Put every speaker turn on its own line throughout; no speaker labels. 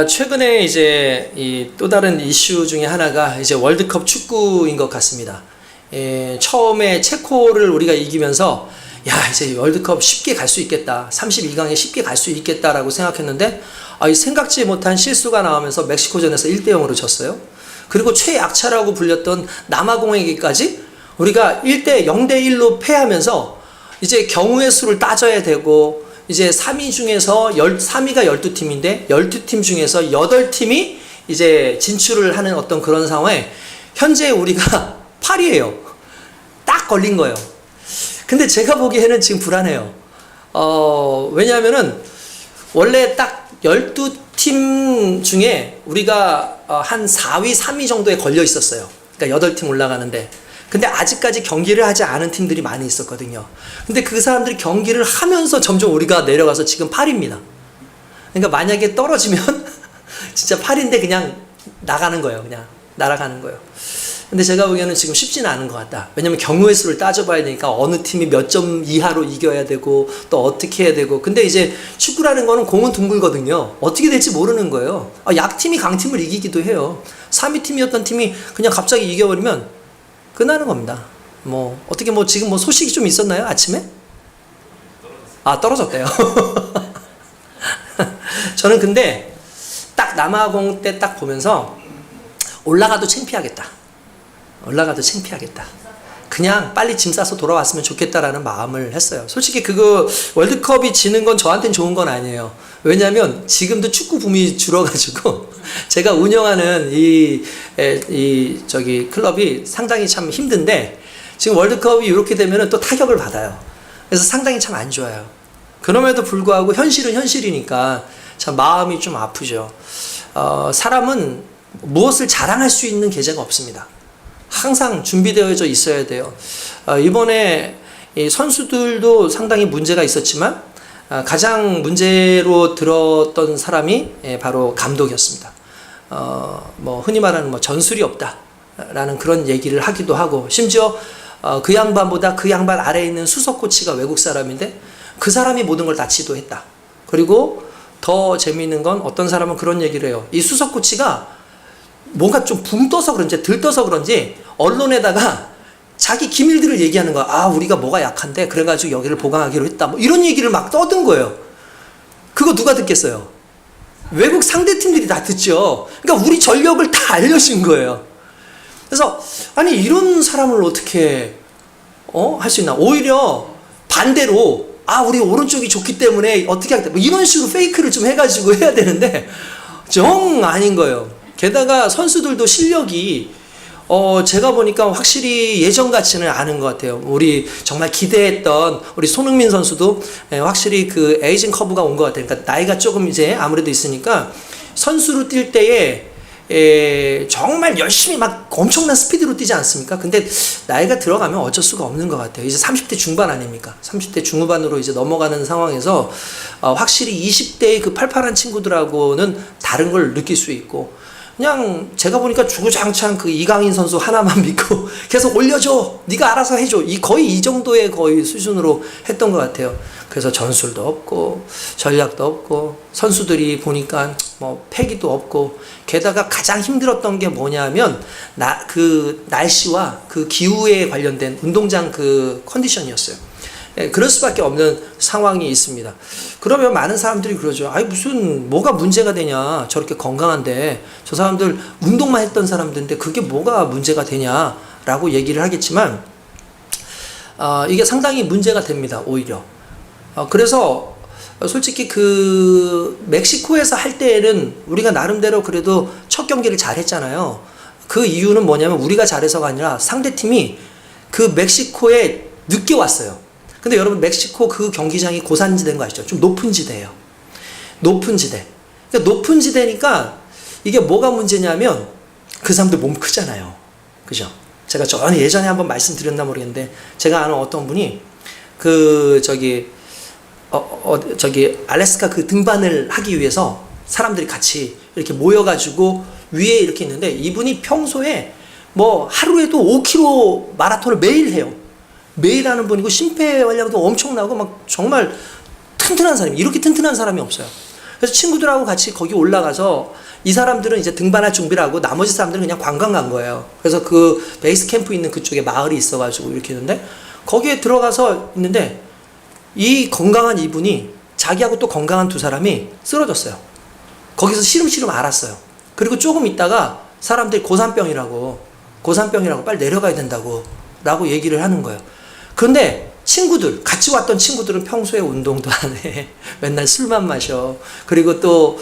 최근에 이제 또 다른 이슈 중에 하나가 이제 월드컵 축구인 것 같습니다. 처음에 체코를 우리가 이기면서 야, 이제 월드컵 쉽게 갈 수 있겠다. 32강에 쉽게 갈 수 있겠다라고 생각했는데 생각지 못한 실수가 나오면서 멕시코전에서 1대0으로 졌어요. 그리고 최약차라고 불렸던 남아공에게까지 우리가 0대1로 패하면서 이제 경우의 수를 따져야 되고 이제 3위 중에서 3위가 12팀인데 12팀 중에서 8팀이 이제 진출을 하는 어떤 그런 상황에 현재 우리가 8위예요. 딱 걸린 거예요. 근데 제가 보기에는 지금 불안해요. 왜냐하면은 원래 딱 12팀 중에 우리가 한 4위, 3위 정도에 걸려 있었어요. 그러니까 8팀 올라가는데. 근데 아직까지 경기를 하지 않은 팀들이 많이 있었거든요. 근데 그 사람들이 경기를 하면서 점점 우리가 내려가서 지금 8위입니다. 그러니까 만약에 떨어지면 진짜 8위인데 그냥 나가는 거예요. 그냥 날아가는 거예요. 근데 제가 보기에는 지금 쉽지는 않은 것 같다. 왜냐면 경우의 수를 따져봐야 되니까 어느 팀이 몇 점 이하로 이겨야 되고 또 어떻게 해야 되고. 근데 이제 축구라는 거는 공은 둥글거든요. 어떻게 될지 모르는 거예요. 약팀이 강팀을 이기기도 해요. 3위 팀이었던 팀이 그냥 갑자기 이겨버리면 끝나는 겁니다. 어떻게 지금 소식이 좀 있었나요? 아침에? 떨어졌대요. 저는 근데 딱 남아공 때 딱 보면서 올라가도 창피하겠다. 그냥 빨리 짐 싸서 돌아왔으면 좋겠다라는 마음을 했어요. 솔직히 그거 월드컵이 지는 건 저한테는 좋은 건 아니에요. 왜냐면 지금도 축구 붐이 줄어가지고 제가 운영하는 클럽이 상당히 참 힘든데 지금 월드컵이 이렇게 되면 또 타격을 받아요. 그래서 상당히 참 안 좋아요. 그럼에도 불구하고 현실은 현실이니까 참 마음이 좀 아프죠. 사람은 무엇을 자랑할 수 있는 계제가 없습니다. 항상 준비되어져 있어야 돼요. 이번에 선수들도 상당히 문제가 있었지만 가장 문제로 들었던 사람이 바로 감독이었습니다. 흔히 말하는 전술이 없다라는 그런 얘기를 하기도 하고, 심지어 그 양반보다 그 양반 아래에 있는 수석 코치가 외국 사람인데 그 사람이 모든 걸 다 지도했다. 그리고 더 재미있는 건 어떤 사람은 그런 얘기를 해요. 이 수석 코치가 뭔가 좀 붕 떠서 그런지 들떠서 그런지 언론에다가 자기 기밀들을 얘기하는 거야. 우리가 뭐가 약한데 그래가지고 여기를 보강하기로 했다. 이런 얘기를 막 떠든 거예요. 그거 누가 듣겠어요? 외국 상대팀들이 다 듣죠. 그러니까 우리 전력을 다 알려준 거예요. 그래서 이런 사람을 어떻게 할 수 있나? 오히려 반대로 우리 오른쪽이 좋기 때문에 어떻게 하겠다. 이런 식으로 페이크를 좀 해가지고 해야 되는데 정 아닌 거예요. 게다가 선수들도 실력이 제가 보니까 확실히 예전 같지는 않은 것 같아요. 우리 정말 기대했던 우리 손흥민 선수도 확실히 그 에이징 커브가 온 것 같아요. 그러니까 나이가 조금 이제 아무래도 있으니까 선수로 뛸 때에 정말 열심히 막 엄청난 스피드로 뛰지 않습니까? 근데 나이가 들어가면 어쩔 수가 없는 것 같아요. 이제 30대 중반 아닙니까? 30대 중후반으로 이제 넘어가는 상황에서 확실히 20대의 그 팔팔한 친구들하고는 다른 걸 느낄 수 있고, 그냥 제가 보니까 주구장창 그 이강인 선수 하나만 믿고 계속 올려줘, 네가 알아서 해줘, 거의 이 정도의 거의 수준으로 했던 것 같아요. 그래서 전술도 없고 전략도 없고 선수들이 보니까 패기도 없고, 게다가 가장 힘들었던 게 뭐냐면 그 날씨와 그 기후에 관련된 운동장 그 컨디션이었어요. 그럴 수밖에 없는 상황이 있습니다. 그러면 많은 사람들이 그러죠. 무슨 뭐가 문제가 되냐, 저렇게 건강한데 저 사람들 운동만 했던 사람들인데 그게 뭐가 문제가 되냐라고 얘기를 하겠지만 이게 상당히 문제가 됩니다. 오히려 그래서 솔직히 그 멕시코에서 할 때에는 우리가 나름대로 그래도 첫 경기를 잘했잖아요. 그 이유는 뭐냐면 우리가 잘해서가 아니라 상대팀이 그 멕시코에 늦게 왔어요. 근데 여러분, 멕시코 그 경기장이 고산지대인 거 아시죠? 좀 높은 지대예요. 높은 지대. 그러니까 높은 지대니까 이게 뭐가 문제냐면 그 사람들 몸 크잖아요. 그죠? 제가 예전에 한번 말씀드렸나 모르겠는데, 제가 아는 어떤 분이 알래스카 그 등반을 하기 위해서 사람들이 같이 이렇게 모여가지고 위에 이렇게 있는데, 이분이 평소에 하루에도 5km 마라톤을 매일 해요. 매일 하는 분이고 심폐 활량도 엄청나고 막 정말 튼튼한 사람이, 이렇게 튼튼한 사람이 없어요. 그래서 친구들하고 같이 거기 올라가서 이 사람들은 이제 등반할 준비를 하고 나머지 사람들은 그냥 관광 간 거예요. 그래서 그 베이스 캠프 있는 그쪽에 마을이 있어가지고 이렇게 있는데 거기에 들어가서 있는데 이 건강한 이분이 자기하고 또 건강한 두 사람이 쓰러졌어요. 거기서 시름시름 앓았어요. 그리고 조금 있다가 사람들이 고산병이라고 빨리 내려가야 된다고 라고 얘기를 하는 거예요. 그런데 친구들, 같이 왔던 친구들은 평소에 운동도 안 해. 맨날 술만 마셔. 그리고 또,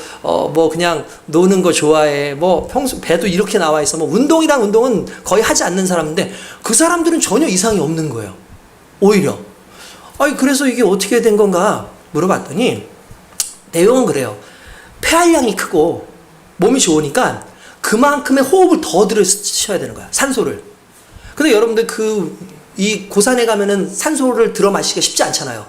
그냥 노는 거 좋아해. 평소, 배도 이렇게 나와 있어. 운동은 거의 하지 않는 사람인데, 그 사람들은 전혀 이상이 없는 거예요. 오히려. 그래서 이게 어떻게 된 건가 물어봤더니, 내용은 그래요. 폐활량이 크고, 몸이 좋으니까, 그만큼의 호흡을 더 들이쉬어야 되는 거야. 산소를. 근데 여러분들 이 고산에 가면은 산소를 들어 마시기가 쉽지 않잖아요.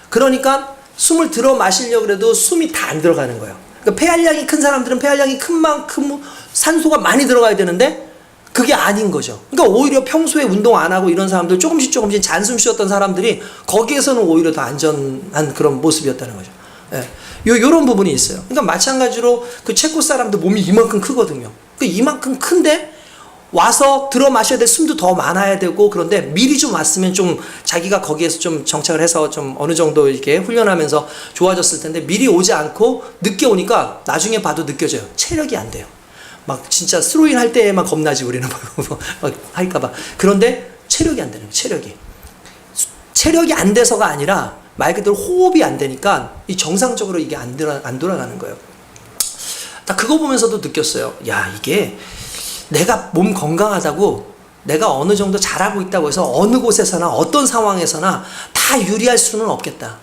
그러니까 숨을 들어 마시려고 해도 숨이 다 안 들어가는 거예요. 그러니까 폐활량이 큰 사람들은 폐활량이 큰 만큼 산소가 많이 들어가야 되는데 그게 아닌 거죠. 그러니까 오히려 평소에 운동 안 하고 이런 사람들 조금씩 잔숨 쉬었던 사람들이 거기에서는 오히려 더 안전한 그런 모습이었다는 거죠. 예. 요런 부분이 있어요. 그러니까 마찬가지로 그 체코 사람도 몸이 이만큼 크거든요. 그러니까 이만큼 큰데 와서 들어 마셔야 될 숨도 더 많아야 되고 그런데 미리 좀 왔으면 좀 자기가 거기에서 좀 정착을 해서 좀 어느 정도 이렇게 훈련하면서 좋아졌을 텐데 미리 오지 않고 늦게 오니까 나중에 봐도 느껴져요. 체력이 안 돼요. 막 진짜 스로인 할 때에만 겁나지 우리는 막 할까봐. 그런데 체력이 안 되는 거예요. 체력이 안 돼서가 아니라 말 그대로 호흡이 안 되니까 이 정상적으로 이게 안 돌아가는 거예요. 딱 그거 보면서도 느꼈어요. 야, 이게 내가 몸 건강하다고 내가 어느 정도 잘하고 있다고 해서 어느 곳에서나 어떤 상황에서나 다 유리할 수는 없겠다.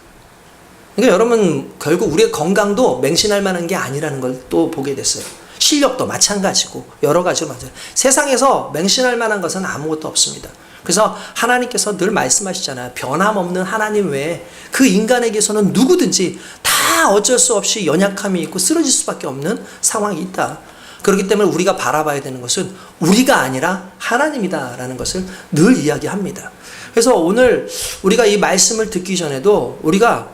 그러니까 여러분 결국 우리의 건강도 맹신할 만한 게 아니라는 걸 또 보게 됐어요. 실력도 마찬가지고 여러 가지로 맞아요. 세상에서 맹신할 만한 것은 아무것도 없습니다. 그래서 하나님께서 늘 말씀하시잖아요. 변함없는 하나님 외에 그 인간에게서는 누구든지 다 어쩔 수 없이 연약함이 있고 쓰러질 수밖에 없는 상황이 있다. 그렇기 때문에 우리가 바라봐야 되는 것은 우리가 아니라 하나님이다라는 것을 늘 이야기합니다. 그래서 오늘 우리가 이 말씀을 듣기 전에도 우리가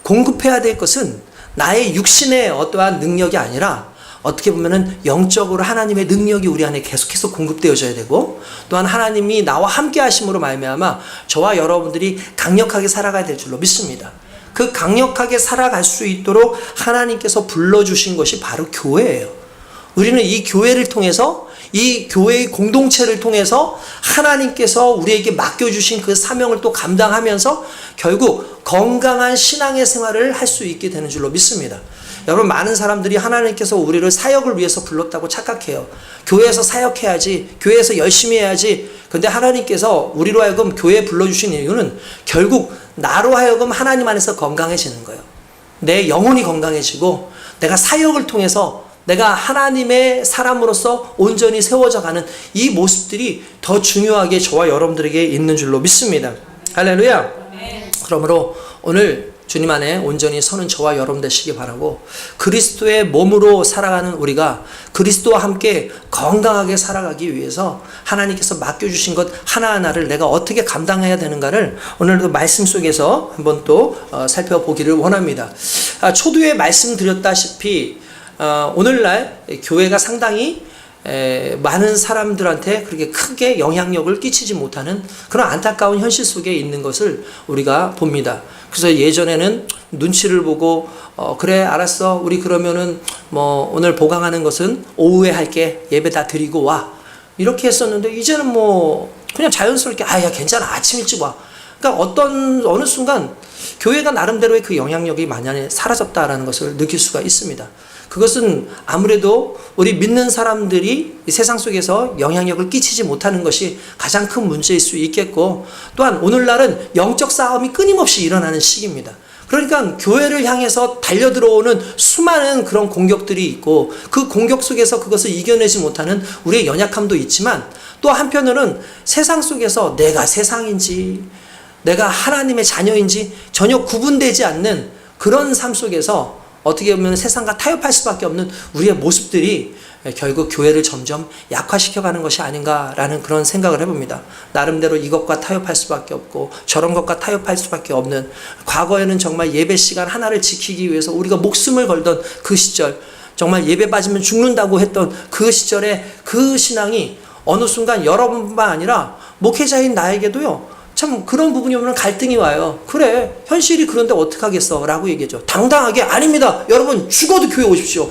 공급해야 될 것은 나의 육신의 어떠한 능력이 아니라 어떻게 보면은 영적으로 하나님의 능력이 우리 안에 계속해서 공급되어져야 되고 또한 하나님이 나와 함께 하심으로 말미암아 저와 여러분들이 강력하게 살아가야 될 줄로 믿습니다. 그 강력하게 살아갈 수 있도록 하나님께서 불러주신 것이 바로 교회예요. 우리는 이 교회를 통해서 이 교회의 공동체를 통해서 하나님께서 우리에게 맡겨주신 그 사명을 또 감당하면서 결국 건강한 신앙의 생활을 할 수 있게 되는 줄로 믿습니다. 여러분 많은 사람들이 하나님께서 우리를 사역을 위해서 불렀다고 착각해요. 교회에서 사역해야지, 교회에서 열심히 해야지. 근데 하나님께서 우리로 하여금 교회에 불러주신 이유는 결국 나로 하여금 하나님 안에서 건강해지는 거예요. 내 영혼이 건강해지고 내가 사역을 통해서 내가 하나님의 사람으로서 온전히 세워져 가는 이 모습들이 더 중요하게 저와 여러분들에게 있는 줄로 믿습니다. 할렐루야. 그러므로 오늘 주님 안에 온전히 서는 저와 여러분 되시기 바라고 그리스도의 몸으로 살아가는 우리가 그리스도와 함께 건강하게 살아가기 위해서 하나님께서 맡겨주신 것 하나하나를 내가 어떻게 감당해야 되는가를 오늘도 말씀 속에서 한번 또 살펴보기를 원합니다. 초두에 말씀드렸다시피 오늘날 교회가 상당히 많은 사람들한테 그렇게 크게 영향력을 끼치지 못하는 그런 안타까운 현실 속에 있는 것을 우리가 봅니다. 그래서 예전에는 눈치를 보고 그래 알았어 우리 그러면은 오늘 보강하는 것은 오후에 할게 예배 다 드리고 와 이렇게 했었는데 이제는 그냥 자연스럽게 야 괜찮아 아침 일찍 와. 그러니까 어느 순간 교회가 나름대로의 그 영향력이 많이 사라졌다라는 것을 느낄 수가 있습니다. 그것은 아무래도 우리 믿는 사람들이 이 세상 속에서 영향력을 끼치지 못하는 것이 가장 큰 문제일 수 있겠고 또한 오늘날은 영적 싸움이 끊임없이 일어나는 시기입니다. 그러니까 교회를 향해서 달려들어오는 수많은 그런 공격들이 있고 그 공격 속에서 그것을 이겨내지 못하는 우리의 연약함도 있지만 또 한편으로는 세상 속에서 내가 세상인지 내가 하나님의 자녀인지 전혀 구분되지 않는 그런 삶 속에서 어떻게 보면 세상과 타협할 수밖에 없는 우리의 모습들이 결국 교회를 점점 약화시켜가는 것이 아닌가라는 그런 생각을 해봅니다. 나름대로 이것과 타협할 수밖에 없고 저런 것과 타협할 수밖에 없는, 과거에는 정말 예배 시간 하나를 지키기 위해서 우리가 목숨을 걸던 그 시절, 정말 예배 빠지면 죽는다고 했던 그 시절에 그 신앙이 어느 순간 여러분뿐만 아니라 목회자인 나에게도요, 참 그런 부분이 오면 갈등이 와요. 그래, 현실이 그런데 어떡하겠어 라고 얘기하죠. 당당하게 아닙니다, 여러분 죽어도 교회 오십시오,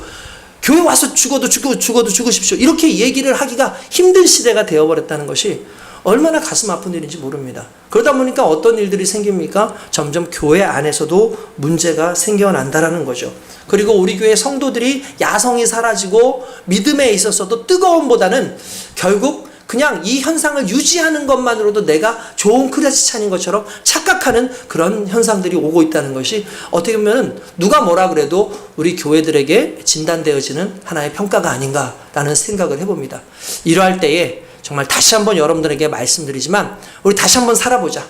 교회 와서 죽어도 죽으십시오, 이렇게 얘기를 하기가 힘든 시대가 되어버렸다는 것이 얼마나 가슴 아픈 일인지 모릅니다. 그러다 보니까 어떤 일들이 생깁니까? 점점 교회 안에서도 문제가 생겨난다라는 거죠. 그리고 우리 교회 성도들이 야성이 사라지고 믿음에 있어서도 뜨거움보다는 결국 그냥 이 현상을 유지하는 것만으로도 내가 좋은 크리스찬인 것처럼 착각하는 그런 현상들이 오고 있다는 것이 어떻게 보면 누가 뭐라 그래도 우리 교회들에게 진단되어지는 하나의 평가가 아닌가라는 생각을 해봅니다. 이러할 때에 정말 다시 한번 여러분들에게 말씀드리지만 우리 다시 한번 살아보자.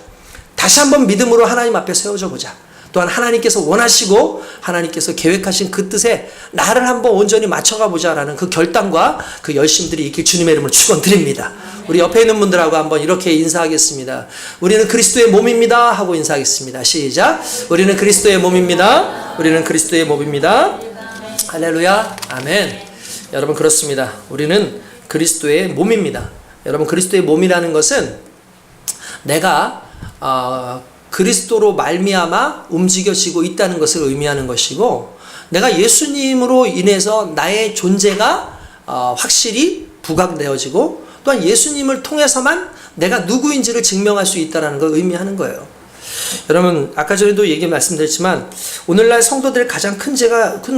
다시 한번 믿음으로 하나님 앞에 세워져 보자. 또한 하나님께서 원하시고 하나님께서 계획하신 그 뜻에 나를 한번 온전히 맞춰가 보자라는 그 결단과 그 열심들이 있길 주님의 이름으로 축원드립니다. 우리 옆에 있는 분들하고 한번 이렇게 인사하겠습니다. 우리는 그리스도의 몸입니다 하고 인사하겠습니다. 시작. 우리는 그리스도의 몸입니다. 우리는 그리스도의 몸입니다. 할렐루야. 아멘. 여러분, 그렇습니다. 우리는 그리스도의 몸입니다. 여러분, 그리스도의 몸이라는 것은 내가 그리스도로 말미암아 움직여지고 있다는 것을 의미하는 것이고, 내가 예수님으로 인해서 나의 존재가 확실히 부각되어지고, 또한 예수님을 통해서만 내가 누구인지를 증명할 수 있다는 걸 의미하는 거예요. 여러분, 아까 전에도 말씀드렸지만 오늘날 성도들의 가장 큰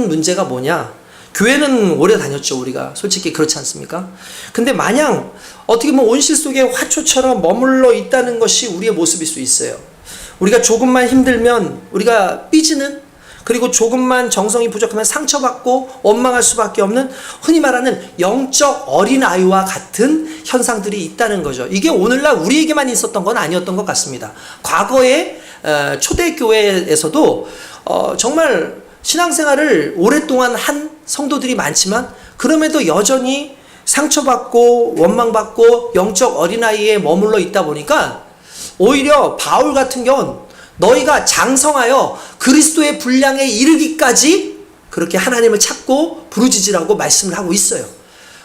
문제가 뭐냐? 교회는 오래 다녔죠, 우리가. 솔직히 그렇지 않습니까? 근데 마냥 어떻게 보면 온실 속에 화초처럼 머물러 있다는 것이 우리의 모습일 수 있어요. 우리가 조금만 힘들면 우리가 삐지는, 그리고 조금만 정성이 부족하면 상처받고 원망할 수밖에 없는, 흔히 말하는 영적 어린아이와 같은 현상들이 있다는 거죠. 이게 오늘날 우리에게만 있었던 건 아니었던 것 같습니다. 과거에 초대교회에서도 정말 신앙생활을 오랫동안 한 성도들이 많지만 그럼에도 여전히 상처받고 원망받고 영적 어린아이에 머물러 있다 보니까 오히려 바울 같은 경우는 너희가 장성하여 그리스도의 분량에 이르기까지 그렇게 하나님을 찾고 부르짖으라고 말씀을 하고 있어요.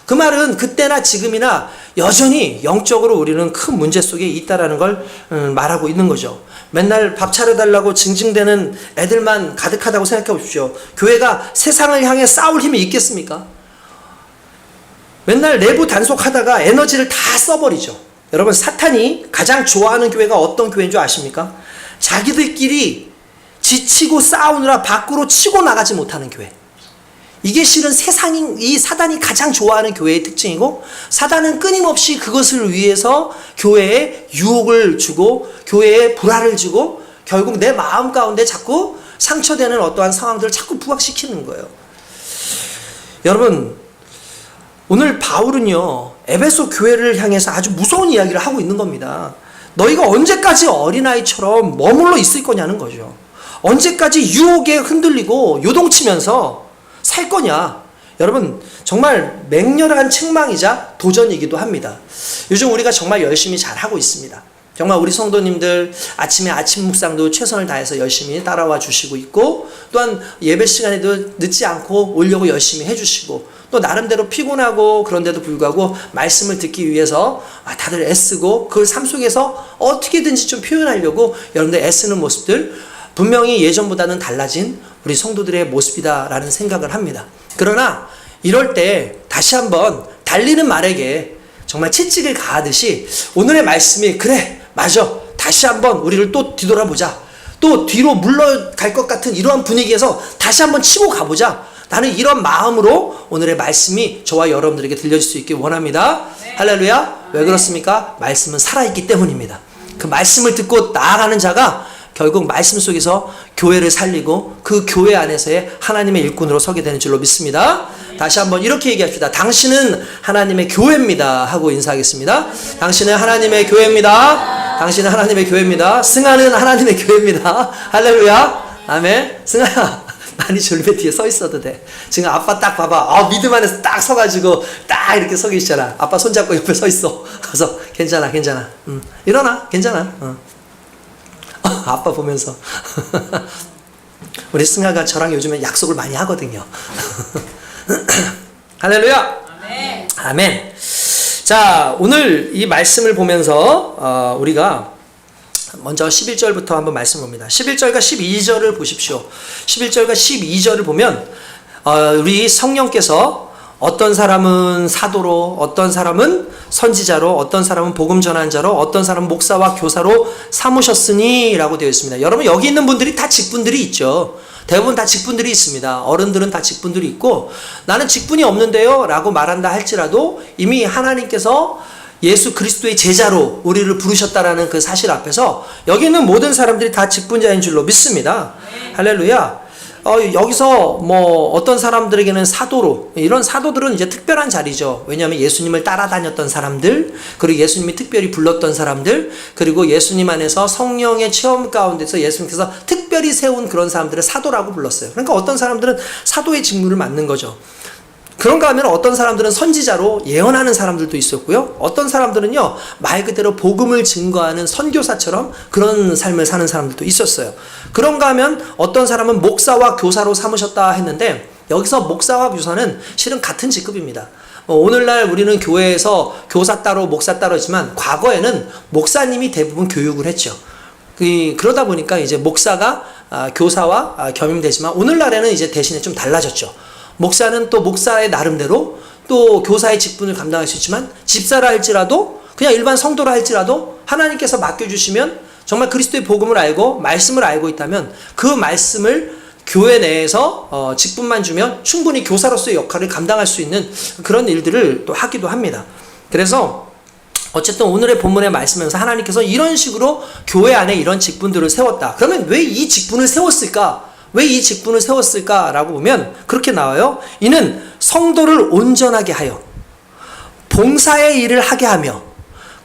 그 말은 그때나 지금이나 여전히 영적으로 우리는 큰 문제 속에 있다라는 걸 말하고 있는 거죠. 맨날 밥 차려달라고 징징대는 애들만 가득하다고 생각해 보십시오. 교회가 세상을 향해 싸울 힘이 있겠습니까? 맨날 내부 단속하다가 에너지를 다 써버리죠. 여러분, 사탄이 가장 좋아하는 교회가 어떤 교회인 줄 아십니까? 자기들끼리 지치고 싸우느라 밖으로 치고 나가지 못하는 교회. 이게 실은 이 사단이 가장 좋아하는 교회의 특징이고, 사단은 끊임없이 그것을 위해서 교회에 유혹을 주고 교회에 불화를 주고 결국 내 마음 가운데 자꾸 상처되는 어떠한 상황들을 자꾸 부각시키는 거예요. 여러분, 오늘 바울은요, 에베소 교회를 향해서 아주 무서운 이야기를 하고 있는 겁니다. 너희가 언제까지 어린아이처럼 머물러 있을 거냐는 거죠. 언제까지 유혹에 흔들리고 요동치면서 살 거냐. 여러분, 정말 맹렬한 책망이자 도전이기도 합니다. 요즘 우리가 정말 열심히 잘하고 있습니다. 정말 우리 성도님들 아침에 아침 묵상도 최선을 다해서 열심히 따라와 주시고 있고, 또한 예배 시간에도 늦지 않고 오려고 열심히 해주시고, 또 나름대로 피곤하고 그런데도 불구하고 말씀을 듣기 위해서 다들 애쓰고 그 삶 속에서 어떻게든지 좀 표현하려고 여러분들 애쓰는 모습들, 분명히 예전보다는 달라진 우리 성도들의 모습이다라는 생각을 합니다. 그러나 이럴 때 다시 한번 달리는 말에게 정말 채찍을 가하듯이 오늘의 말씀이, 그래 맞아, 다시 한번 우리를 또 뒤돌아보자, 또 뒤로 물러갈 것 같은 이러한 분위기에서 다시 한번 치고 가보자, 나는 이런 마음으로 오늘의 말씀이 저와 여러분들에게 들려질 수 있길 원합니다. 네. 할렐루야. 왜 그렇습니까? 말씀은 살아있기 때문입니다. 그 말씀을 듣고 나아가는 자가 결국 말씀 속에서 교회를 살리고 그 교회 안에서의 하나님의 일꾼으로 서게 되는 줄로 믿습니다. 다시 한번 이렇게 얘기합시다. 당신은 하나님의 교회입니다 하고 인사하겠습니다. 당신은 하나님의 교회입니다. 당신은 하나님의 교회입니다. 승아는 하나님의 교회입니다. 할렐루야. 아멘. 승아야, 많이 졸면 뒤에 서 있어도 돼. 지금 아빠 딱 봐봐. 믿음 안에서 딱 서가지고 딱 이렇게 서 계시잖아. 아빠 손잡고 옆에 서 있어. 그래서 괜찮아. 일어나. 괜찮아. 아빠 보면서. 우리 승아가 저랑 요즘에 약속을 많이 하거든요. 할렐루야.
아멘.
아멘. 자, 오늘 이 말씀을 보면서 우리가 먼저 11절부터 한번 말씀 봅니다. 11절과 12절을 보십시오. 11절과 12절을 보면 우리 성령께서 어떤 사람은 사도로, 어떤 사람은 선지자로, 어떤 사람은 복음 전환자로, 어떤 사람은 목사와 교사로 삼으셨으니 라고 되어 있습니다. 여러분, 여기 있는 분들이 다 직분들이 있죠. 대부분 다 직분들이 있습니다. 어른들은 다 직분들이 있고, 나는 직분이 없는데요 라고 말한다 할지라도 이미 하나님께서 예수 그리스도의 제자로 우리를 부르셨다라는 그 사실 앞에서 여기 있는 모든 사람들이 다 직분자인 줄로 믿습니다. 할렐루야. 여기서 어떤 사람들에게는 사도로, 이런 사도들은 이제 특별한 자리죠. 왜냐하면 예수님을 따라다녔던 사람들, 그리고 예수님이 특별히 불렀던 사람들, 그리고 예수님 안에서 성령의 체험 가운데서 예수님께서 특별히 세운 그런 사람들을 사도라고 불렀어요. 그러니까 어떤 사람들은 사도의 직무를 맡는 거죠. 그런가 하면 어떤 사람들은 선지자로 예언하는 사람들도 있었고요. 어떤 사람들은요, 말 그대로 복음을 증거하는 선교사처럼 그런 삶을 사는 사람들도 있었어요. 그런가 하면 어떤 사람은 목사와 교사로 삼으셨다 했는데, 여기서 목사와 교사는 실은 같은 직급입니다. 오늘날 우리는 교회에서 교사 따로 목사 따로지만 과거에는 목사님이 대부분 교육을 했죠. 그러다 보니까 이제 목사가 교사와 겸임되지만 오늘날에는 이제 대신에 좀 달라졌죠. 목사는 또 목사의 나름대로 또 교사의 직분을 감당할 수 있지만, 집사라 할지라도 그냥 일반 성도라 할지라도 하나님께서 맡겨주시면 정말 그리스도의 복음을 알고 말씀을 알고 있다면 그 말씀을 교회 내에서 직분만 주면 충분히 교사로서의 역할을 감당할 수 있는 그런 일들을 또 하기도 합니다. 그래서 어쨌든 오늘의 본문의 말씀에서 하나님께서 이런 식으로 교회 안에 이런 직분들을 세웠다. 그러면 왜 이 직분을 세웠을까? 왜 이 직분을 세웠을까라고 보면 그렇게 나와요. 이는 성도를 온전하게 하여 봉사의 일을 하게 하며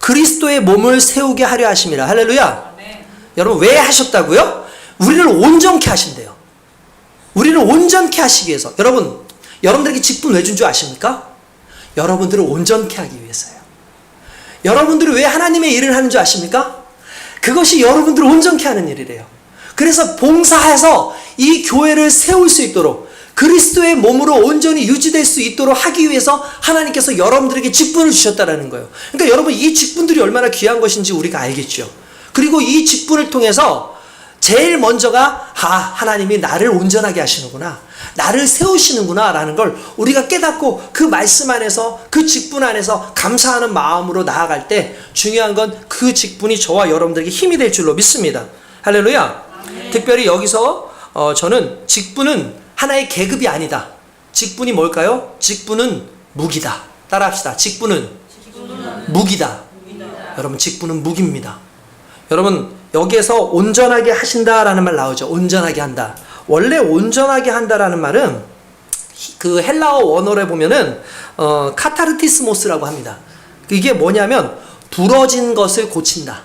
그리스도의 몸을 세우게 하려 하심이라. 할렐루야.
네.
여러분, 왜 하셨다고요? 우리를 온전케 하신대요. 우리를 온전케 하시기 위해서. 여러분들에게 직분 왜 준 줄 아십니까? 여러분들을 온전케 하기 위해서요. 여러분들이 왜 하나님의 일을 하는 줄 아십니까? 그것이 여러분들을 온전케 하는 일이래요. 그래서 봉사해서 이 교회를 세울 수 있도록, 그리스도의 몸으로 온전히 유지될 수 있도록 하기 위해서 하나님께서 여러분들에게 직분을 주셨다라는 거예요. 그러니까 여러분, 이 직분들이 얼마나 귀한 것인지 우리가 알겠죠. 그리고 이 직분을 통해서 제일 먼저가 하나님이 나를 온전하게 하시는구나, 나를 세우시는구나 라는 걸 우리가 깨닫고 그 말씀 안에서, 그 직분 안에서 감사하는 마음으로 나아갈 때 중요한 건 그 직분이 저와 여러분들에게 힘이 될 줄로 믿습니다. 할렐루야. 특별히 여기서 저는 직분은 하나의 계급이 아니다. 직분이 뭘까요? 직분은 무기다. 따라합시다. 직분은 무기다. 여러분, 직분은 무기입니다. 여러분, 여기에서 온전하게 하신다라는 말 나오죠. 온전하게 한다. 원래 온전하게 한다라는 말은 그 헬라어 원어에 보면은 카타르티스모스라고 합니다. 이게 뭐냐면 부러진 것을 고친다.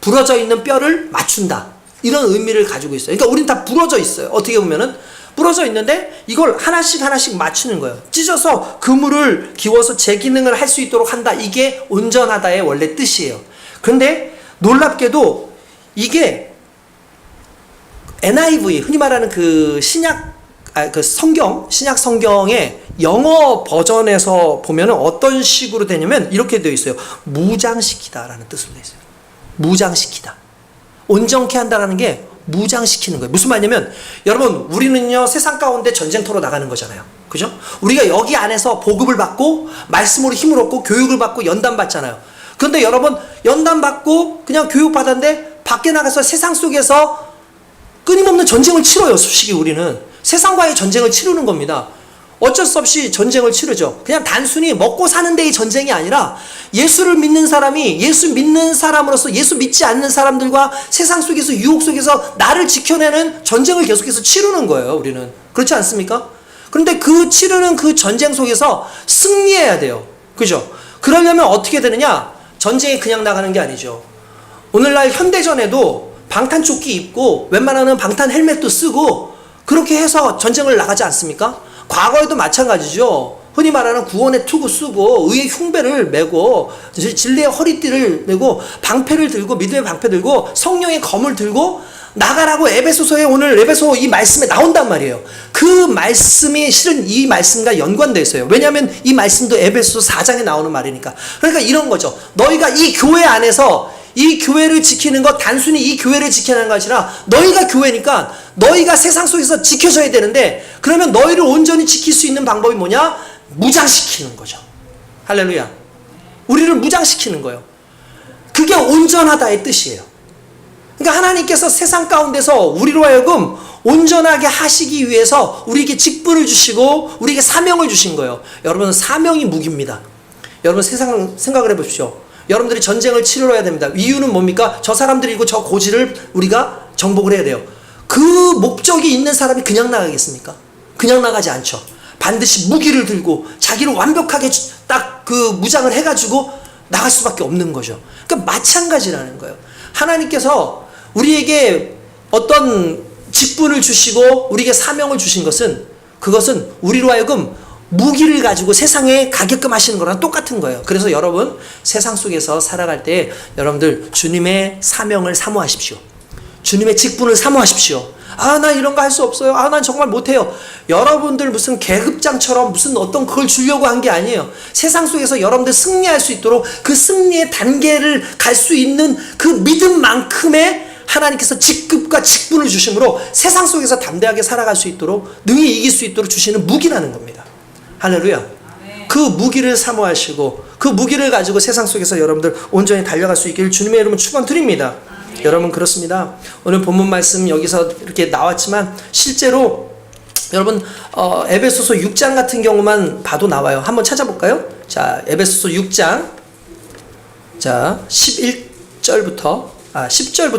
부러져 있는 뼈를 맞춘다. 이런 의미를 가지고 있어요. 그러니까 우린 다 부러져 있어요. 어떻게 보면은 부러져 있는데 이걸 하나씩 맞추는 거예요. 찢어서 그물을 기워서 제 기능을 할 수 있도록 한다. 이게 온전하다의 원래 뜻이에요. 그런데 놀랍게도 이게 NIV, 흔히 말하는 그 신약 성경의 영어 버전에서 보면은 어떤 식으로 되냐면 이렇게 되어 있어요. 무장시키다라는 뜻으로 되어 있어요. 무장시키다. 온전케 한다라는 게 무장시키는 거예요. 무슨 말이냐면, 여러분, 우리는요, 세상 가운데 전쟁터로 나가는 거잖아요. 그죠? 우리가 여기 안에서 보급을 받고, 말씀으로 힘을 얻고, 교육을 받고, 연단 받잖아요. 그런데 여러분, 연단 받고, 그냥 교육 받았는데, 밖에 나가서 세상 속에서 끊임없는 전쟁을 치러요, 솔직히 우리는. 세상과의 전쟁을 치르는 겁니다. 어쩔 수 없이 전쟁을 치르죠. 그냥 단순히 먹고 사는 데의 전쟁이 아니라 예수를 믿는 사람이 예수 믿는 사람으로서 예수 믿지 않는 사람들과 세상 속에서 유혹 속에서 나를 지켜내는 전쟁을 계속해서 치르는 거예요, 우리는. 그렇지 않습니까? 그런데 그 치르는 그 전쟁 속에서 승리해야 돼요. 그죠? 그러려면 어떻게 되느냐? 전쟁에 그냥 나가는 게 아니죠. 오늘날 현대전에도 방탄조끼 입고 웬만하면 방탄 헬멧도 쓰고 그렇게 해서 전쟁을 나가지 않습니까? 과거에도 마찬가지죠. 흔히 말하는 구원의 투구 쓰고 의의 흉배를 메고 진리의 허리띠를 메고 방패를 들고 믿음의 방패 들고 성령의 검을 들고 나가라고 에베소서에 오늘 에베소 이 말씀에 나온단 말이에요. 그 말씀이 실은 이 말씀과 연관되어 있어요. 왜냐하면 이 말씀도 에베소 4장에 나오는 말이니까. 그러니까 이런 거죠. 너희가 이 교회 안에서 이 교회를 지키는 것, 단순히 이 교회를 지키는 것이 아니라 너희가 교회니까 너희가 세상 속에서 지켜져야 되는데, 그러면 너희를 온전히 지킬 수 있는 방법이 뭐냐? 무장시키는 거죠. 할렐루야. 우리를 무장시키는 거예요. 그게 온전하다의 뜻이에요. 그러니까 하나님께서 세상 가운데서 우리로 하여금 온전하게 하시기 위해서 우리에게 직분을 주시고 우리에게 사명을 주신 거예요. 여러분, 사명이 무기입니다. 여러분, 세상 생각을 해보십시오. 여러분들이 전쟁을 치러야 됩니다. 이유는 뭡니까? 저 사람들이고 저 고지를 우리가 정복을 해야 돼요. 그 목적이 있는 사람이 그냥 나가겠습니까? 그냥 나가지 않죠. 반드시 무기를 들고 자기를 완벽하게 딱 그 무장을 해가지고 나갈 수밖에 없는 거죠. 그러니까 마찬가지라는 거예요. 하나님께서 우리에게 어떤 직분을 주시고 우리에게 사명을 주신 것은, 그것은 우리로 하여금 무기를 가지고 세상에 가게끔 하시는 거랑 똑같은 거예요. 그래서 여러분, 세상 속에서 살아갈 때 여러분들 주님의 사명을 사모하십시오. 주님의 직분을 사모하십시오. 아, 나 이런 거 할 수 없어요. 아, 난 정말 못해요. 여러분들 무슨 계급장처럼 무슨 어떤 그걸 주려고 한 게 아니에요. 세상 속에서 여러분들 승리할 수 있도록 그 승리의 단계를 갈 수 있는 그 믿음만큼의 하나님께서 직급과 직분을 주심으로 세상 속에서 담대하게 살아갈 수 있도록, 능히 이길 수 있도록 주시는 무기라는 겁니다. 할렐루야. 그 무기를 사모하시고 그 무기를 가지고 세상 속에서 여러분들 온전히 달려갈 수 있기를 주님의 이름으로 축원드립니다. 여러분, 그렇습니다. 오늘 본문 말씀 여기서 이렇게 나왔지만 실제로 여러분 에베소서 6장 같은 경우만 봐도 나와요. 한번 찾아볼까요? 자, 에베소서 6장 자 10절부터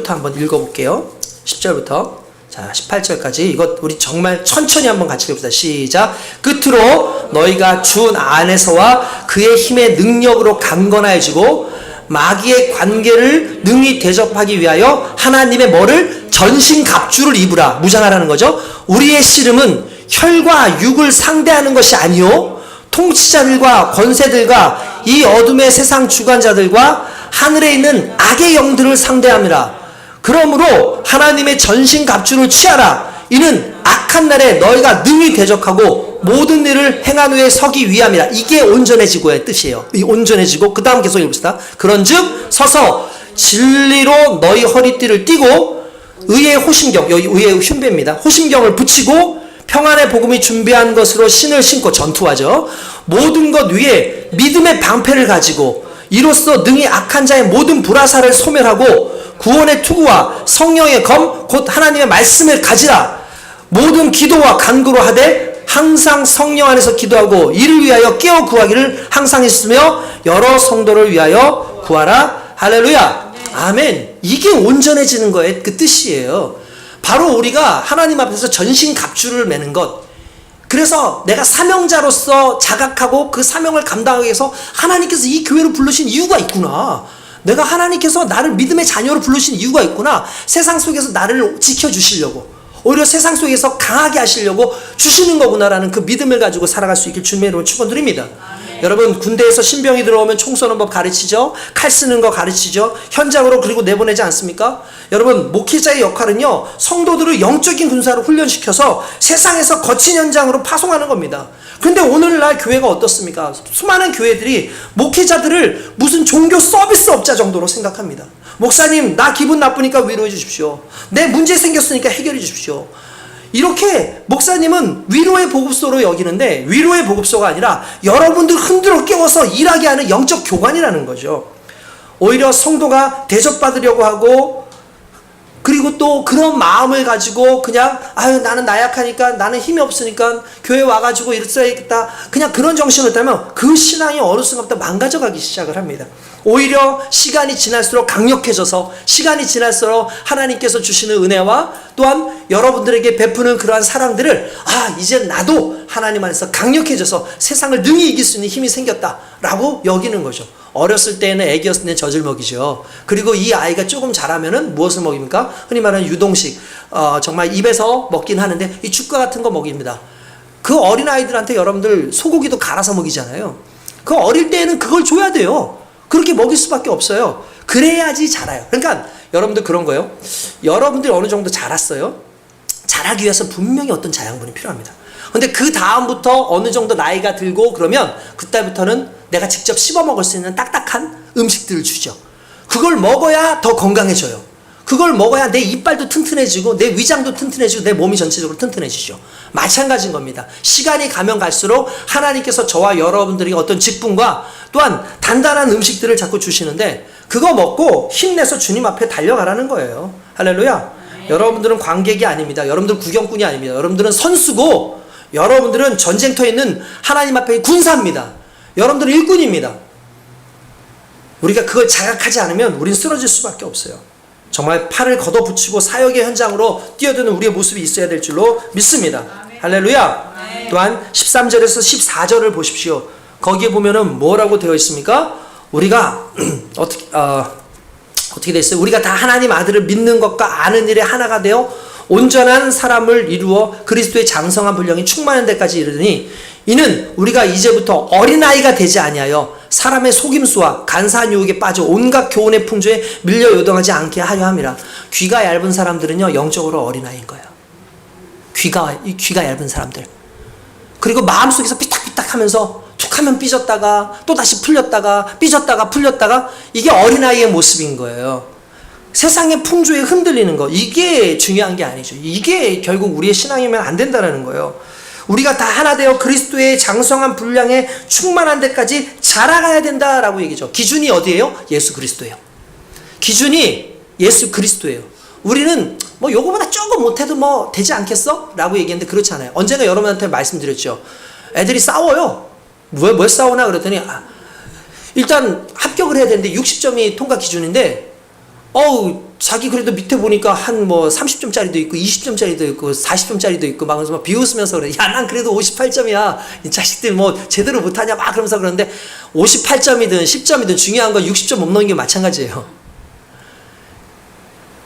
한번 읽어볼게요. 10절부터 자 18절까지 이것 우리 정말 천천히 한번 같이 읽읍시다. 시작. 끝으로 너희가 주 안에서와 그의 힘의 능력으로 강건해지고 마귀의 관계를 능히 대접하기 위하여 하나님의 뭐를? 전신갑주를 입으라. 무장하라는 거죠. 우리의 씨름은 혈과 육을 상대하는 것이 아니요 통치자들과 권세들과 이 어둠의 세상 주관자들과 하늘에 있는 악의 영들을 상대함이라. 그러므로 하나님의 전신갑주를 취하라. 이는 악한 날에 너희가 능히 대적하고 모든 일을 행한 후에 서기 위함이라. 이게 온전해지고의 뜻이에요. 이 온전해지고, 그 다음 계속 읽읍시다. 그런즉 서서 진리로 너희 허리띠를 띠고 의의 호심경, 여기 의의 흉배입니다. 호심경을 붙이고 평안의 복음이 준비한 것으로 신을 신고, 전투하죠. 모든 것 위에 믿음의 방패를 가지고 이로써 능히 악한 자의 모든 불화살을 소멸하고 구원의 투구와 성령의 검 곧 하나님의 말씀을 가지라. 모든 기도와 간구로 하되 항상 성령 안에서 기도하고 이를 위하여 깨어 구하기를 항상 있으며 여러 성도를 위하여 구하라. 할렐루야. 아멘. 이게 온전해지는 거의 그 뜻이에요. 바로 우리가 하나님 앞에서 전신갑주를 매는 것. 그래서 내가 사명자로서 자각하고 그 사명을 감당하기 위해서 하나님께서 이 교회로 부르신 이유가 있구나. 내가 하나님께서 나를 믿음의 자녀로 부르신 이유가 있구나. 세상 속에서 나를 지켜주시려고, 오히려 세상 속에서 강하게 하시려고 주시는 거구나라는 그 믿음을 가지고 살아갈 수 있길 주님의 이름으로 축원드립니다. 여러분, 군대에서 신병이 들어오면 총 쏘는 법 가르치죠. 칼 쓰는 거 가르치죠. 현장으로 그리고 내보내지 않습니까? 여러분, 목회자의 역할은요, 성도들을 영적인 군사로 훈련시켜서 세상에서 거친 현장으로 파송하는 겁니다. 그런데 오늘날 교회가 어떻습니까? 수많은 교회들이 목회자들을 무슨 종교 서비스업자 정도로 생각합니다. 목사님, 나 기분 나쁘니까 위로해 주십시오. 내 문제 생겼으니까 해결해 주십시오. 이렇게 목사님은 위로의 보급소로 여기는데, 위로의 보급소가 아니라 여러분들 흔들어 깨워서 일하게 하는 영적 교관이라는 거죠. 오히려 성도가 대접받으려고 하고, 그리고 또 그런 마음을 가지고 그냥 아유, 나는 나약하니까, 나는 힘이 없으니까 교회 와가지고 이랬어야겠다, 그냥 그런 정신을 따면 그 신앙이 어느 순간부터 망가져가기 시작을 합니다. 오히려 시간이 지날수록 강력해져서, 시간이 지날수록 하나님께서 주시는 은혜와 또한 여러분들에게 베푸는 그러한 사랑들을, 아, 이제 나도 하나님 안에서 강력해져서 세상을 능히 이길 수 있는 힘이 생겼다라고 여기는 거죠. 어렸을 때는 애기였을 때는 젖을 먹이죠. 그리고 이 아이가 조금 자라면은 무엇을 먹입니까? 흔히 말하는 유동식, 정말 입에서 먹긴 하는데 이 죽과 같은 거 먹입니다. 그 어린아이들한테 여러분들 소고기도 갈아서 먹이잖아요. 그 어릴 때에는 그걸 줘야 돼요. 그렇게 먹일 수밖에 없어요. 그래야지 자라요. 그러니까 여러분들 그런 거예요. 여러분들이 어느 정도 자랐어요. 자라기 위해서 분명히 어떤 자양분이 필요합니다. 근데 그 다음부터 어느 정도 나이가 들고 그러면 그때부터는 내가 직접 씹어 먹을 수 있는 딱딱한 음식들을 주죠. 그걸 먹어야 더 건강해져요. 그걸 먹어야 내 이빨도 튼튼해지고 내 위장도 튼튼해지고 내 몸이 전체적으로 튼튼해지죠. 마찬가지인 겁니다. 시간이 가면 갈수록 하나님께서 저와 여러분들에게 어떤 직분과 또한 단단한 음식들을 자꾸 주시는데 그거 먹고 힘내서 주님 앞에 달려가라는 거예요. 할렐루야. 여러분들은 관객이 아닙니다. 여러분들은 구경꾼이 아닙니다. 여러분들은 선수고 여러분들은 전쟁터에 있는 하나님 앞에 군사입니다. 여러분들은 일꾼입니다. 우리가 그걸 자각하지 않으면 우린 쓰러질 수밖에 없어요. 정말 팔을 걷어붙이고 사역의 현장으로 뛰어드는 우리의 모습이 있어야 될 줄로 믿습니다. 할렐루야. 또한 13절에서 14절을 보십시오. 거기에 보면은 뭐라고 되어 있습니까? 우리가 어떻게 되어 있어요? 우리가 다 하나님 아들을 믿는 것과 아는 일에 하나가 되어 온전한 사람을 이루어 그리스도의 장성한 분량이 충만한 데까지 이르더니 이는 우리가 이제부터 어린아이가 되지 아니하여 사람의 속임수와 간사한 유혹에 빠져 온갖 교훈의 풍조에 밀려 요동하지 않게 하려 함이라. 귀가 얇은 사람들은요 영적으로 어린아이인 거예요. 귀가 얇은 사람들. 그리고 마음속에서 삐딱삐딱 하면서 툭하면 삐졌다가 또 다시 풀렸다가 삐졌다가 풀렸다가 이게 어린아이의 모습인 거예요. 세상의 풍조에 흔들리는 거, 이게 중요한 게 아니죠. 이게 결국 우리의 신앙이면 안 된다는 거예요. 우리가 다 하나 되어 그리스도의 장성한 분량에 충만한 데까지 자라가야 된다라고 얘기죠. 기준이 어디예요? 예수 그리스도예요. 기준이 예수 그리스도예요. 우리는 뭐 요거보다 조금 못해도 뭐 되지 않겠어? 라고 얘기했는데 그렇지 않아요. 언젠가 여러분한테 말씀드렸죠. 애들이 싸워요. 왜 싸우나 그랬더니 일단 합격을 해야 되는데 60점이 통과 기준인데 자기 그래도 밑에 보니까 한 뭐 30점짜리도 있고 20점짜리도 있고 40점짜리도 있고 막 그래서 막 비웃으면서 그래. 야, 난 그래도 58점이야. 이 자식들 뭐 제대로 못하냐 막 그러면서 그러는데 58점이든 10점이든 중요한 건 60점 못 넣는 게 마찬가지예요.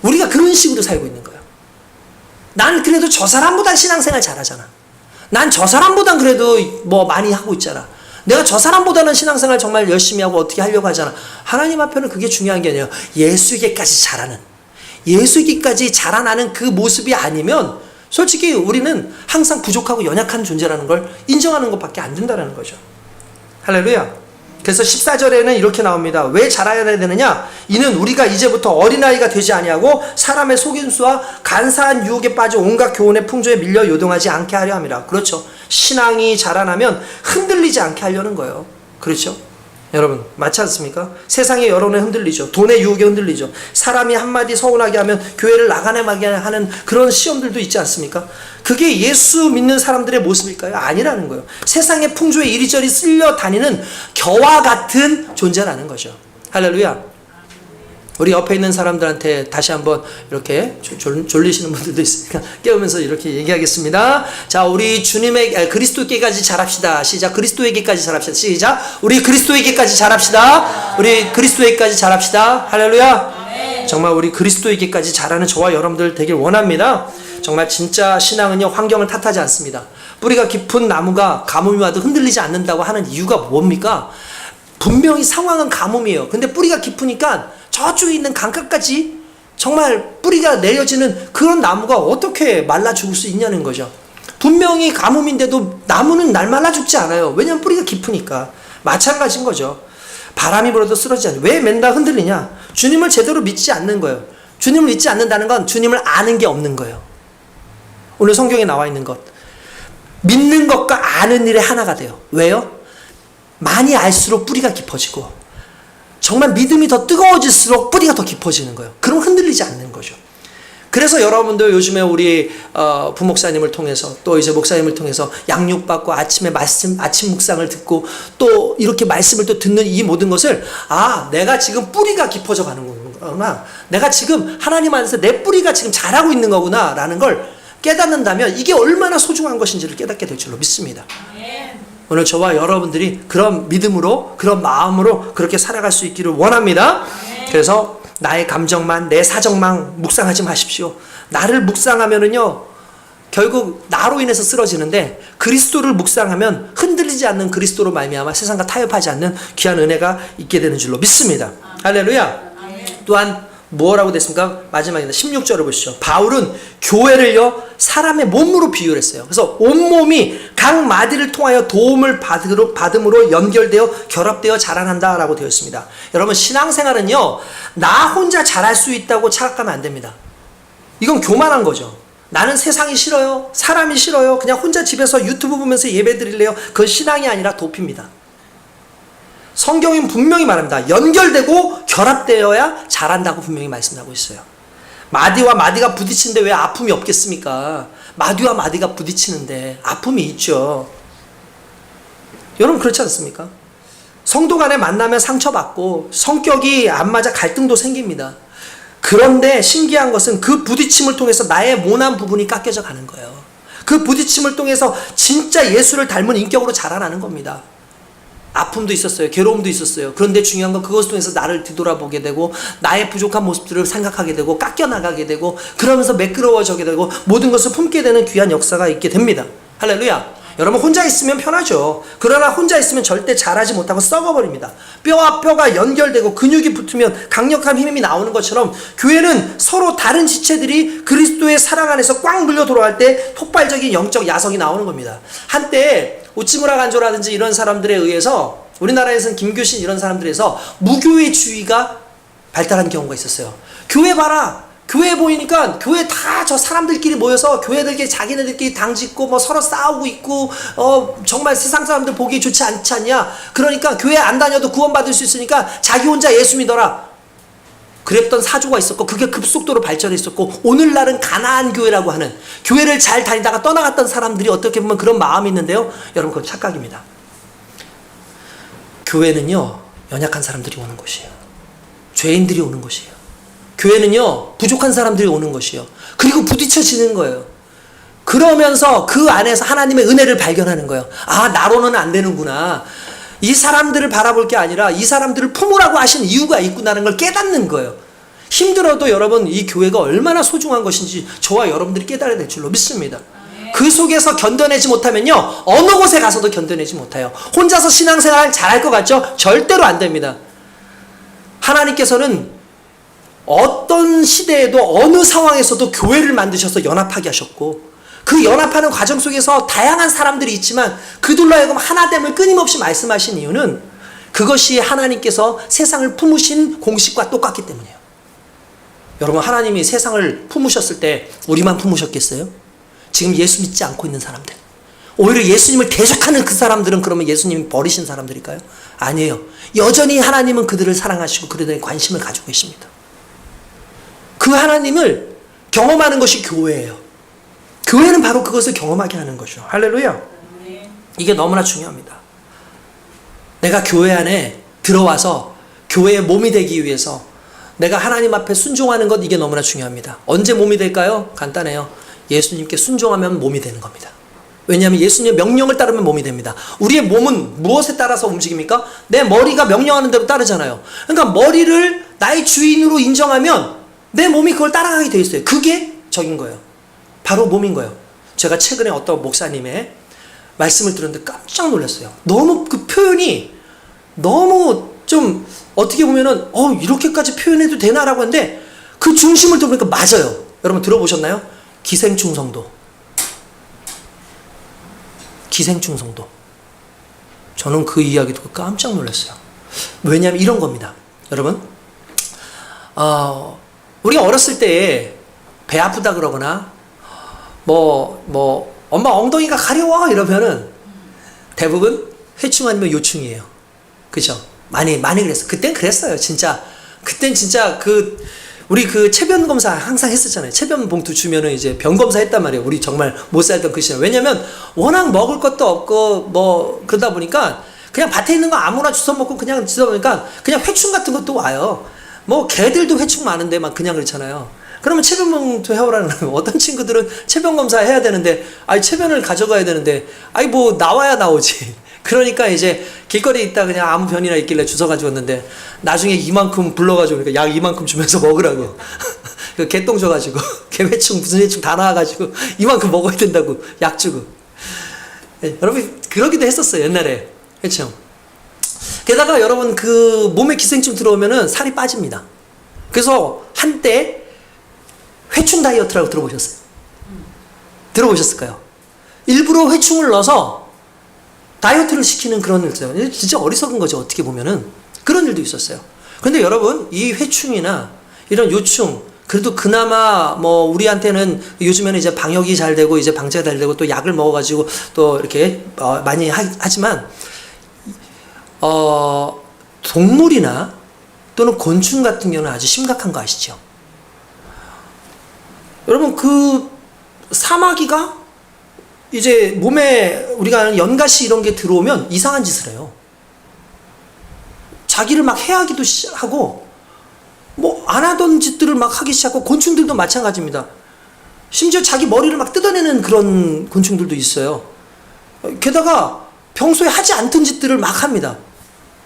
우리가 그런 식으로 살고 있는 거예요. 난 그래도 저 사람보단 신앙생활 잘하잖아. 난 저 사람보단 그래도 뭐 많이 하고 있잖아. 내가 저 사람보다는 신앙생활 정말 열심히 하고 어떻게 하려고 하잖아. 하나님 앞에는 그게 중요한 게 아니에요. 예수에게까지 자라는, 예수에게까지 자라나는 그 모습이 아니면 솔직히 우리는 항상 부족하고 연약한 존재라는 걸 인정하는 것밖에 안 된다는 거죠. 할렐루야. 그래서 14절에는 이렇게 나옵니다. 왜 자라야 되느냐? 이는 우리가 이제부터 어린아이가 되지 아니하고 사람의 속임수와 간사한 유혹에 빠져 온갖 교훈의 풍조에 밀려 요동하지 않게 하려 함이라. 그렇죠. 신앙이 자라나면 흔들리지 않게 하려는 거예요. 그렇죠? 여러분 맞지 않습니까? 세상의 여론에 흔들리죠. 돈의 유혹에 흔들리죠. 사람이 한마디 서운하게 하면 교회를 나가내게 하는 그런 시험들도 있지 않습니까? 그게 예수 믿는 사람들의 모습일까요? 아니라는 거예요. 세상의 풍조에 이리저리 쓸려 다니는 겨와 같은 존재라는 거죠. 할렐루야. 우리 옆에 있는 사람들한테 다시 한번 이렇게 졸리시는 분들도 있으니까 깨우면서 이렇게 얘기하겠습니다. 자, 우리 그리스도에게까지 자랍시다. 시작. 그리스도에게까지 자랍시다. 시작. 우리 그리스도에게까지 자랍시다. 우리 그리스도에게까지 자랍시다. 할렐루야. 정말 우리 그리스도에게까지 자라는 저와 여러분들 되길 원합니다. 정말 진짜 신앙은요 환경을 탓하지 않습니다. 뿌리가 깊은 나무가 가뭄이 와도 흔들리지 않는다고 하는 이유가 뭡니까? 분명히 상황은 가뭄이에요. 근데 뿌리가 깊으니까 저쪽에 있는 강가까지 정말 뿌리가 내려지는 그런 나무가 어떻게 말라 죽을 수 있냐는 거죠. 분명히 가뭄인데도 나무는 날 말라 죽지 않아요. 왜냐하면 뿌리가 깊으니까. 마찬가지인 거죠. 바람이 불어도 쓰러지지 않아요. 왜 맨날 흔들리냐? 주님을 제대로 믿지 않는 거예요. 주님을 믿지 않는다는 건 주님을 아는 게 없는 거예요. 오늘 성경에 나와 있는 것. 믿는 것과 아는 일의 하나가 돼요. 왜요? 많이 알수록 뿌리가 깊어지고 정말 믿음이 더 뜨거워질수록 뿌리가 더 깊어지는 거예요. 그럼 흔들리지 않는 거죠. 그래서 여러분들 요즘에 우리 부목사님을 통해서 또 이제 목사님을 통해서 양육받고 아침에 아침 묵상을 듣고 또 이렇게 말씀을 또 듣는 이 모든 것을 내가 지금 뿌리가 깊어져 가는 거구나. 내가 지금 하나님 안에서 내 뿌리가 지금 자라고 있는 거구나 라는 걸 깨닫는다면 이게 얼마나 소중한 것인지를 깨닫게 될 줄로 믿습니다. 오늘 저와 여러분들이 그런 믿음으로, 그런 마음으로 그렇게 살아갈 수 있기를 원합니다. 그래서 나의 감정만, 내 사정만 묵상하지 마십시오. 나를 묵상하면은요, 결국 나로 인해서 쓰러지는데, 그리스도를 묵상하면 흔들리지 않는 그리스도로 말미암아 세상과 타협하지 않는 귀한 은혜가 있게 되는 줄로 믿습니다. 할렐루야. 또한 뭐라고 됐습니까? 마지막에 16절을 보시죠. 바울은 교회를요 사람의 몸으로 비유를 했어요. 그래서 온몸이 각 마디를 통하여 도움을 받음으로 연결되어 결합되어 자라난다 라고 되어 있습니다. 여러분, 신앙생활은요 나 혼자 잘할 수 있다고 착각하면 안 됩니다. 이건 교만한 거죠. 나는 세상이 싫어요, 사람이 싫어요, 그냥 혼자 집에서 유튜브 보면서 예배 드릴래요. 그건 신앙이 아니라 도피입니다. 성경은 분명히 말합니다. 연결되고 결합되어야 잘한다고 분명히 말씀하고 있어요. 마디와 마디가 부딪히는데 왜 아픔이 없겠습니까? 마디와 마디가 부딪히는데 아픔이 있죠. 여러분, 그렇지 않습니까? 성도 간에 만나면 상처받고 성격이 안 맞아 갈등도 생깁니다. 그런데 신기한 것은 그 부딪힘을 통해서 나의 모난 부분이 깎여져 가는 거예요. 그 부딪힘을 통해서 진짜 예수를 닮은 인격으로 자라나는 겁니다. 아픔도 있었어요. 괴로움도 있었어요. 그런데 중요한 건 그것을 통해서 나를 뒤돌아보게 되고 나의 부족한 모습들을 생각하게 되고 깎여나가게 되고 그러면서 매끄러워지게 되고 모든 것을 품게 되는 귀한 역사가 있게 됩니다. 할렐루야. 여러분, 혼자 있으면 편하죠. 그러나 혼자 있으면 절대 잘하지 못하고 썩어버립니다. 뼈와 뼈가 연결되고 근육이 붙으면 강력한 힘이 나오는 것처럼 교회는 서로 다른 지체들이 그리스도의 사랑 안에서 꽉 물려 돌아갈 때 폭발적인 영적 야성이 나오는 겁니다. 한때 우찌무라 간조라든지 이런 사람들에 의해서, 우리나라에서는 김규신 이런 사람들에서 무교회주의가 발달한 경우가 있었어요. 교회 봐라, 교회 보이니까 교회 다 저 사람들끼리 모여서 교회들끼리 자기네들끼리 당짓고 뭐 서로 싸우고 있고 정말 세상 사람들 보기 좋지 않지 않냐. 그러니까 교회 안 다녀도 구원받을 수 있으니까 자기 혼자 예수 믿어라. 그랬던 사조가 있었고 그게 급속도로 발전했었고, 오늘날은 가나안 교회라고 하는, 교회를 잘 다니다가 떠나갔던 사람들이 어떻게 보면 그런 마음이 있는데요, 여러분, 그건 착각입니다. 교회는요 연약한 사람들이 오는 곳이에요. 죄인들이 오는 곳이에요. 교회는요 부족한 사람들이 오는 것이요. 그리고 부딪혀지는 거예요. 그러면서 그 안에서 하나님의 은혜를 발견하는 거예요. 아, 나로는 안 되는구나. 이 사람들을 바라볼 게 아니라 이 사람들을 품으라고 하신 이유가 있구나라는 걸 깨닫는 거예요. 힘들어도 여러분, 이 교회가 얼마나 소중한 것인지 저와 여러분들이 깨달아야 될 줄로 믿습니다. 그 속에서 견뎌내지 못하면요 어느 곳에 가서도 견뎌내지 못해요. 혼자서 신앙생활 잘할 것 같죠? 절대로 안 됩니다. 하나님께서는 어떤 시대에도 어느 상황에서도 교회를 만드셔서 연합하게 하셨고, 그 연합하는 과정 속에서 다양한 사람들이 있지만 그들로 하여금 하나됨을 끊임없이 말씀하신 이유는 그것이 하나님께서 세상을 품으신 공식과 똑같기 때문이에요. 여러분, 하나님이 세상을 품으셨을 때 우리만 품으셨겠어요? 지금 예수 믿지 않고 있는 사람들, 오히려 예수님을 대적하는 그 사람들은 그러면 예수님이 버리신 사람들일까요? 아니에요. 여전히 하나님은 그들을 사랑하시고 그들에게 관심을 가지고 계십니다. 그 하나님을 경험하는 것이 교회예요. 교회는 바로 그것을 경험하게 하는 거죠. 할렐루야. 이게 너무나 중요합니다. 내가 교회 안에 들어와서 교회의 몸이 되기 위해서 내가 하나님 앞에 순종하는 것, 이게 너무나 중요합니다. 언제 몸이 될까요? 간단해요. 예수님께 순종하면 몸이 되는 겁니다. 왜냐하면 예수님의 명령을 따르면 몸이 됩니다. 우리의 몸은 무엇에 따라서 움직입니까? 내 머리가 명령하는 대로 따르잖아요. 그러니까 머리를 나의 주인으로 인정하면 내 몸이 그걸 따라가게 돼 있어요. 그게 적인 거예요. 바로 몸인 거예요. 제가 최근에 어떤 목사님의 말씀을 들었는데 깜짝 놀랐어요. 너무 그 표현이 너무 좀 어떻게 보면은 이렇게까지 표현해도 되나라고 하는데 그 중심을 들어보니까 맞아요. 여러분 들어보셨나요? 기생충성도. 기생충성도. 저는 그 이야기 듣고 깜짝 놀랐어요. 왜냐하면 이런 겁니다. 여러분, 우리가 어렸을 때 배 아프다 그러거나 엄마 엉덩이가 가려워 이러면은 대부분 회충 아니면 요충이에요. 그죠? 많이 그랬어. 그땐 그랬어요. 진짜. 그땐 진짜 우리 체변 검사 항상 했었잖아요. 체변 봉투 주면은 이제 병 검사 했단 말이에요. 우리 정말 못 살던 그 시절. 왜냐면 워낙 먹을 것도 없고 그러다 보니까 그냥 밭에 있는 거 아무나 주워 먹고 그냥 주다 보니까 그냥 회충 같은 것도 와요. 개들도 회충 많은데 막 그냥 그렇잖아요. 그러면 체변 봉투 해오라는 거예요. 어떤 친구들은 체변 검사 해야 되는데 체변을 가져가야 되는데 나와야 나오지. 그러니까 이제 길거리에 있다 그냥 아무 변이나 있길래 주워가지고 왔는데 나중에 이만큼 불러가지고 그러니까 약 이만큼 주면서 먹으라고. 그 개똥 줘가지고 개회충 무슨 회충 다 나와가지고 이만큼 먹어야 된다고 약 주고. 여러분 그러기도 했었어요 옛날에. 그렇죠. 게다가 여러분 그 몸에 기생충 들어오면은 살이 빠집니다. 그래서 한때 회충 다이어트라고 들어보셨어요? 들어보셨을까요? 일부러 회충을 넣어서 다이어트를 시키는 그런 일들. 진짜 어리석은 거죠 어떻게 보면은. 그런 일도 있었어요. 근데 여러분 이 회충이나 이런 요충 그래도 그나마 뭐 우리한테는 요즘에는 이제 방역이 잘 되고 이제 방제가 잘 되고 또 약을 먹어가지고 또 이렇게 많이 하지만 동물이나 또는 곤충 같은 경우는 아주 심각한 거 아시죠? 여러분 그 사마귀가 이제 몸에 우리가 아는 연가시 이런 게 들어오면 이상한 짓을 해요. 자기를 막 해하기도 하고 뭐 안 하던 짓들을 막 하기 시작하고 곤충들도 마찬가지입니다. 심지어 자기 머리를 막 뜯어내는 그런 곤충들도 있어요. 게다가 평소에 하지 않던 짓들을 막 합니다.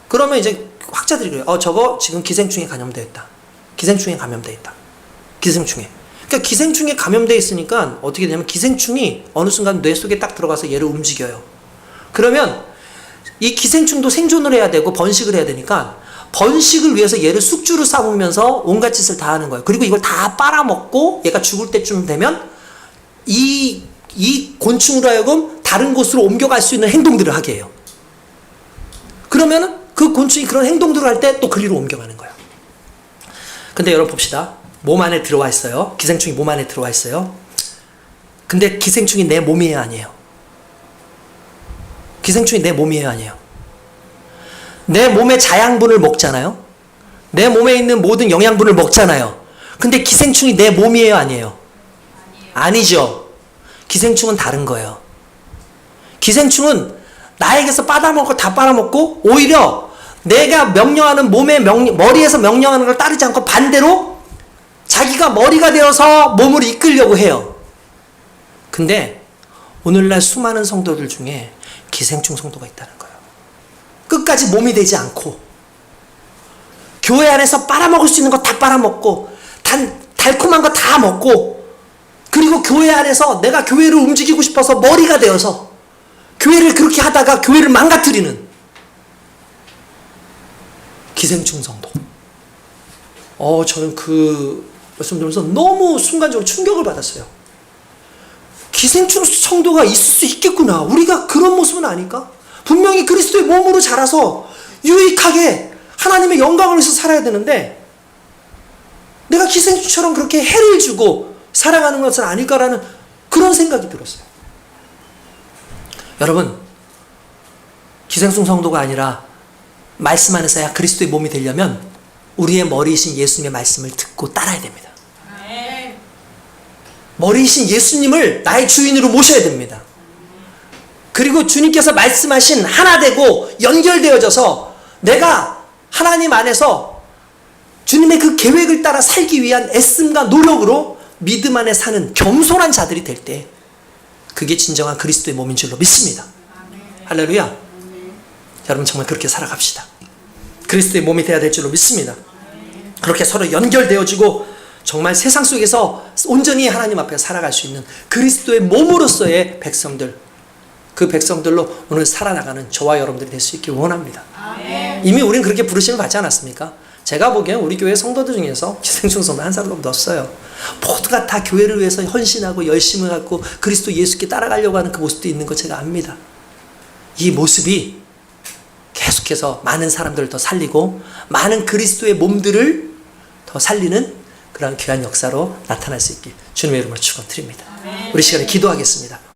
그러면 이제 학자들이 그래요. 저거 지금 기생충에 감염되어 있다. 기생충에 감염되어 있다. 기생충에. 그러니까 기생충에 감염되어 있으니까 어떻게 되냐면 기생충이 어느 순간 뇌 속에 딱 들어가서 얘를 움직여요. 그러면 이 기생충도 생존을 해야 되고 번식을 해야 되니까 번식을 위해서 얘를 숙주로 삼으면서 온갖 짓을 다 하는 거예요. 그리고 이걸 다 빨아먹고 얘가 죽을 때쯤 되면 이 곤충으로 하여금 다른 곳으로 옮겨갈 수 있는 행동들을 하게 해요. 그러면은 그 곤충이 그런 행동들을 할 때 또 그리로 옮겨가는 거예요. 근데 여러분 봅시다. 몸 안에 들어와 있어요. 기생충이 몸 안에 들어와 있어요. 근데 기생충이 내 몸이에요, 아니에요? 기생충이 내 몸이에요, 아니에요? 내 몸의 자양분을 먹잖아요. 내 몸에 있는 모든 영양분을 먹잖아요. 근데 기생충이 내 몸이에요, 아니에요? 아니죠. 기생충은 다른 거예요. 기생충은 나에게서 빨아먹고 다 빨아먹고 오히려 내가 명령하는 머리에서 명령하는 걸 따르지 않고 반대로 자기가 머리가 되어서 몸을 이끌려고 해요. 근데 오늘날 수많은 성도들 중에 기생충 성도가 있다는 거예요. 끝까지 몸이 되지 않고 교회 안에서 빨아먹을 수 있는 거 다 빨아먹고 달콤한 거 다 먹고 그리고 교회 안에서 내가 교회를 움직이고 싶어서 머리가 되어서 교회를 그렇게 하다가 교회를 망가뜨리는 기생충 성도. 저는 그 말씀 들으면서 너무 순간적으로 충격을 받았어요. 기생충 성도가 있을 수 있겠구나. 우리가 그런 모습은 아닐까? 분명히 그리스도의 몸으로 자라서 유익하게 하나님의 영광을 위해서 살아야 되는데 내가 기생충처럼 그렇게 해를 주고 살아가는 것은 아닐까라는 그런 생각이 들었어요. 여러분, 기생충 성도가 아니라 말씀 안에서야 그리스도의 몸이 되려면 우리의 머리이신 예수님의 말씀을 듣고 따라야 됩니다. 머리이신 예수님을 나의 주인으로 모셔야 됩니다. 그리고 주님께서 말씀하신 하나 되고 연결되어져서 내가 하나님 안에서 주님의 그 계획을 따라 살기 위한 애씀과 노력으로 믿음 안에 사는 겸손한 자들이 될 때 그게 진정한 그리스도의 몸인 줄로 믿습니다. 할렐루야. 여러분 정말 그렇게 살아갑시다. 그리스도의 몸이 되어야 될 줄로 믿습니다. 그렇게 서로 연결되어지고 정말 세상 속에서 온전히 하나님 앞에 살아갈 수 있는 그리스도의 몸으로서의 백성들, 그 백성들로 오늘 살아나가는 저와 여러분들이 될 수 있길 원합니다. 이미 우린 그렇게 부르심을 받지 않았습니까? 제가 보기엔 우리 교회 성도들 중에서 기생충 성도 한 사람도 없어요. 모두가 다 교회를 위해서 헌신하고 열심을 갖고 그리스도 예수께 따라가려고 하는 그 모습도 있는 거 제가 압니다. 이 모습이 계속해서 많은 사람들을 더 살리고 많은 그리스도의 몸들을 더 살리는 그런 귀한 역사로 나타날 수 있길 주님의 이름으로 축원드립니다. 우리 시간에 기도하겠습니다.